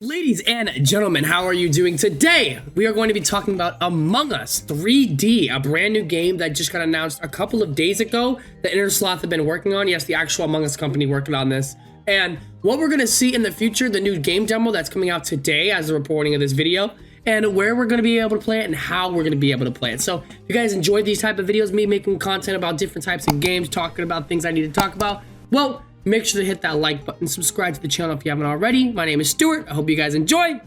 Ladies and gentlemen, how are you doing today? We are going to be talking about Among Us 3D, a brand new game that just got announced a couple of days ago. The Intersloth have been working on. Yes, the actual Among Us company working on this. And what we're going to see in the future, the new game demo that's coming out today as the reporting of this video, and where we're going to be able to play it and how we're going to be able to play it. So if you guys enjoy these type of videos, me making content about different types of games, talking about things I need to talk about, well, make sure to hit that like button, subscribe to the channel if you haven't already. My name is Stuart. I hope you guys enjoy,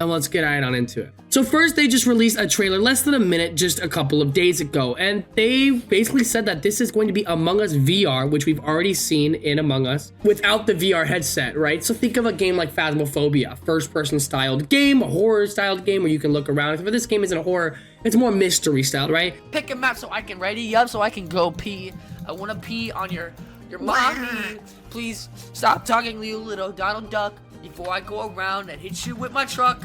and let's get right on into it. So first, they just released a trailer less than a minute just a couple of days ago, and they basically said that this is going to be Among Us VR, which we've already seen in Among Us, without the VR headset, right? So think of a game like Phasmophobia, first-person styled game, a horror-styled game where you can look around. But this game isn't a horror, it's more mystery-styled, right? Pick a map so I can ready up so I can go pee. I want to pee on your mommy. Please stop talking, you little Donald Duck, before I go around and hit you with my truck.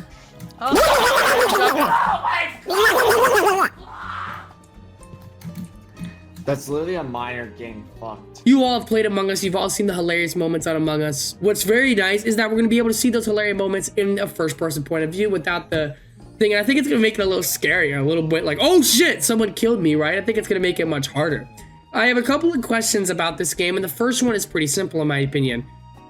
That's literally a minor getting fucked. You all have played Among Us. You've all seen the hilarious moments on Among Us. What's very nice is that we're going to be able to see those hilarious moments in a first-person point of view without the thing. And I think it's going to make it a little scarier, a little bit like, oh shit, someone killed me, right? I think it's going to make it much harder. I have a couple of questions about this game, and the first one is pretty simple in my opinion.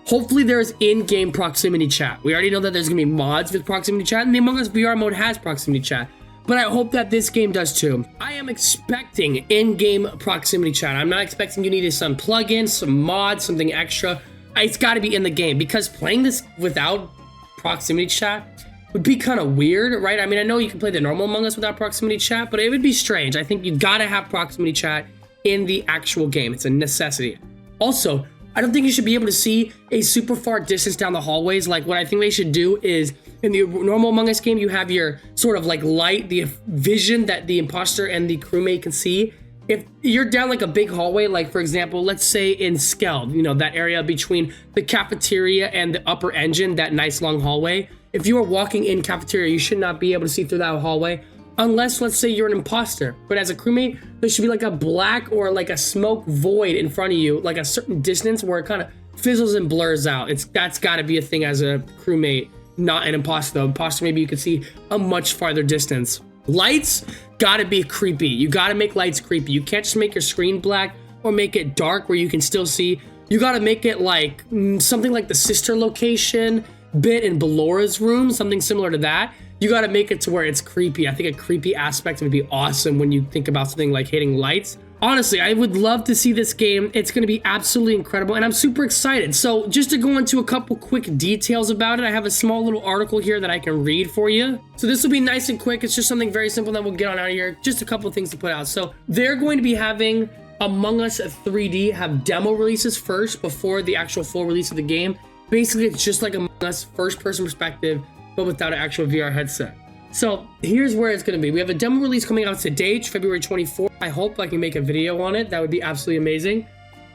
Hopefully there's in-game proximity chat. We already know that there's going to be mods with proximity chat, and the Among Us VR mode has proximity chat. But I hope that this game does too. I am expecting in-game proximity chat. I'm not expecting you need some plugin, some mods, something extra. It's got to be in the game, because playing this without proximity chat would be kind of weird, right? I mean, I know you can play the normal Among Us without proximity chat, but it would be strange. I think you got to have proximity chat in the actual game. It's a necessity. Also, I don't think you should be able to see a super far distance down the hallways. Like, what I think they should do is, in the normal Among Us game, you have your sort of like light, the vision that the imposter and the crewmate can see. If you're down like a big hallway, like for example, let's say in Skeld, you know, that area between the cafeteria and the upper engine, that nice long hallway. If you are walking in cafeteria, you should not be able to see through that hallway. Unless, let's say, you're an imposter. But as a crewmate, there should be like a black or like a smoke void in front of you, like a certain distance where it kind of fizzles and blurs out. That's got to be a thing as a crewmate, not an imposter though. Imposter, maybe you could see a much farther distance. Lights gotta be creepy. You gotta make lights creepy. You can't just make your screen black or make it dark where you can still see. You gotta make it like something like the sister location bit in Bellora's room, something similar to that. You got to make it to where it's creepy. I think a creepy aspect would be awesome when you think about something like hitting lights. Honestly, I would love to see this game. It's going to be absolutely incredible, and I'm super excited. So just to go into a couple quick details about it, I have a small little article here that I can read for you. So this will be nice and quick. It's just something very simple that we'll get on out of here. Just a couple things to put out. So they're going to be having Among Us 3D have demo releases first before the actual full release of the game. Basically, it's just like Among Us first-person perspective, but without an actual VR headset. So here's where it's going to be. We have a demo release coming out today, February 24th. I hope I can make a video on it. That would be absolutely amazing.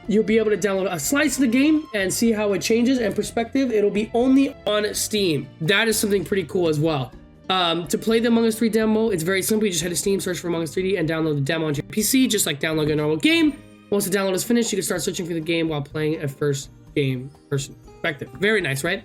You'll be able to download a slice of the game and see how it changes. And perspective, it'll be only on Steam. That is something pretty cool as well. To play the Among Us 3 demo, it's very simple. You just head to Steam, search for Among Us 3D, and download the demo onto your PC, just like downloading a normal game. Once the download is finished, you can start searching for the game while playing a first game person perspective. Very nice, right?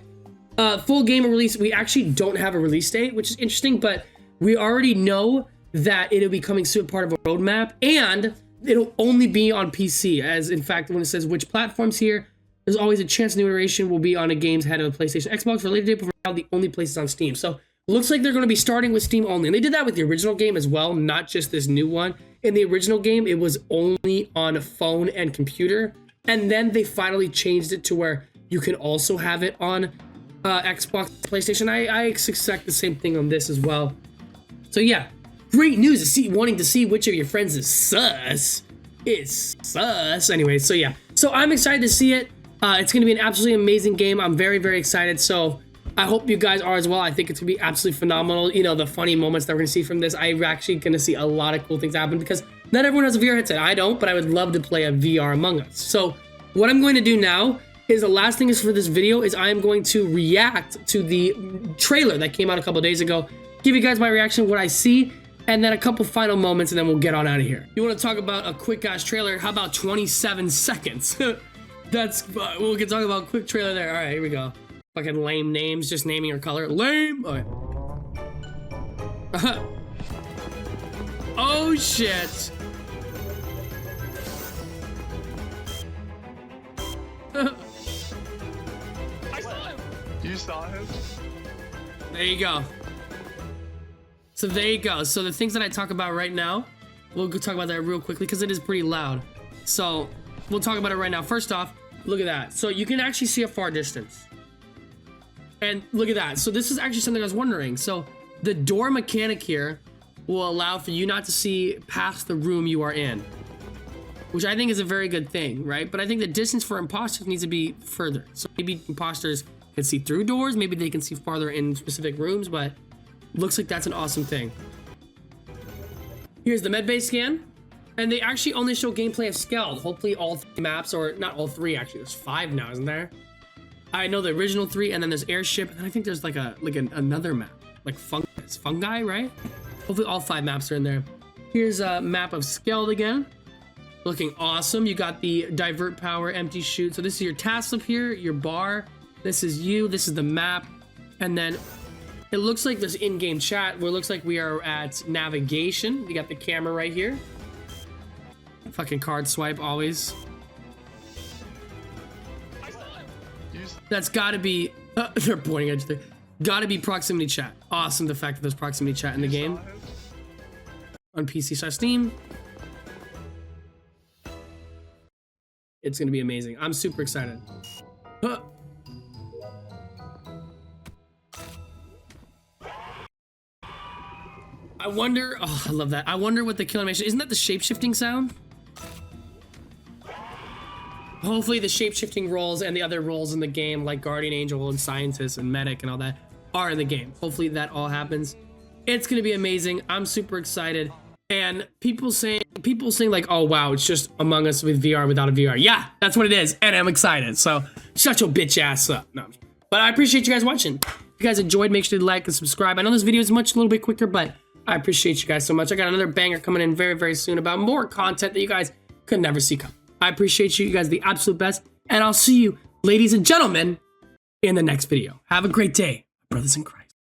Full game release, we actually don't have a release date, which is interesting, but we already know that it'll be coming soon, part of a roadmap, and it'll only be on PC, as in fact, when it says which platforms here, there's always a chance new iteration will be on a game's head of PlayStation, Xbox for later date, but for now, the only place is on Steam. So, looks like they're going to be starting with Steam only, and they did that with the original game as well, not just this new one. In the original game, it was only on a phone and computer, and then they finally changed it to where you can also have it on Xbox, PlayStation. I expect the same thing on this as well. So yeah, great news wanting to see which of your friends is sus. It's sus. Anyway, so yeah. So I'm excited to see it. It's going to be an absolutely amazing game. I'm very, very excited. So I hope you guys are as well. I think it's going to be absolutely phenomenal. You know, the funny moments that we're going to see from this. I'm actually going to see a lot of cool things happen because not everyone has a VR headset. I don't, but I would love to play a VR Among Us. So what I'm going to do now is the last thing is for this video is I am going to react to the trailer that came out a couple days ago, give you guys my reaction, what I see, and then a couple final moments, and then we'll get on out of here. You want to talk about a quick ass trailer? How about 27 seconds? We can talk about a quick trailer there. All right, here we go. Fucking lame names, just naming your color. Lame! Okay. Oh shit! I saw him. You saw him? There you go. So there you go. So the things that I talk about right now, we'll go talk about that real quickly because it is pretty loud. So we'll talk about it right now. First off, look at that. So you can actually see a far distance. And look at that. So this is actually something I was wondering. So the door mechanic here will allow for you not to see past the room you are in, which I think is a very good thing, right? But I think the distance for imposters needs to be further. So maybe imposters can see through doors, maybe they can see farther in specific rooms, but looks like that's an awesome thing. Here's the medbay scan, and they actually only show gameplay of Skeld. Hopefully all 3 maps, or not all 3 actually, there's 5 now, isn't there? I know the original 3, and then there's airship, and then I think there's like another map, like fungi, right? Hopefully all 5 maps are in there. Here's a map of Skeld again. Looking awesome. You got the divert power, empty shoot. So this is your task up here, your bar. This is you, this is the map. And then it looks like there's in-game chat where it looks like we are at navigation. We got the camera right here. Fucking card swipe always. I saw him. That's gotta be, they're pointing at you. Gotta be proximity chat. Awesome, the fact that there's proximity chat in the game. On PC/Steam. It's gonna be amazing. I'm super excited. Huh. I wonder, oh, I love that. I wonder what the kill animation, isn't that the shape-shifting sound? Hopefully the shape-shifting roles and the other roles in the game, like Guardian Angel and Scientist and Medic and all that, are in the game. Hopefully that all happens. It's gonna be amazing. I'm super excited. And people saying like, oh wow, it's just Among Us with VR without a VR. Yeah, that's what it is, and I'm excited. So shut your bitch ass up. No, but I appreciate you guys watching. If you guys enjoyed, make sure to like and subscribe. I know this video is a little bit quicker, but I appreciate you guys so much. I got another banger coming in very, very soon about more content that you guys could never see come. I appreciate you. You guys are the absolute best, and I'll see you, ladies and gentlemen, in the next video. Have a great day, brothers in Christ.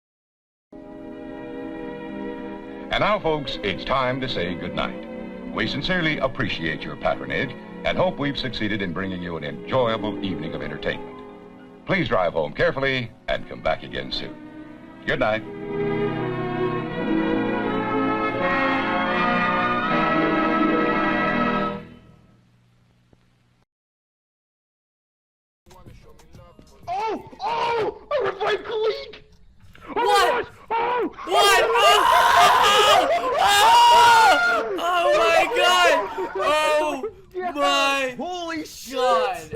And now, folks, it's time to say goodnight. We sincerely appreciate your patronage and hope we've succeeded in bringing you an enjoyable evening of entertainment. Please drive home carefully and come back again soon. Good night. Oh! I revived Khalik! Oh What? my gosh! Oh! What? Oh my god! Oh my Holy shit! god!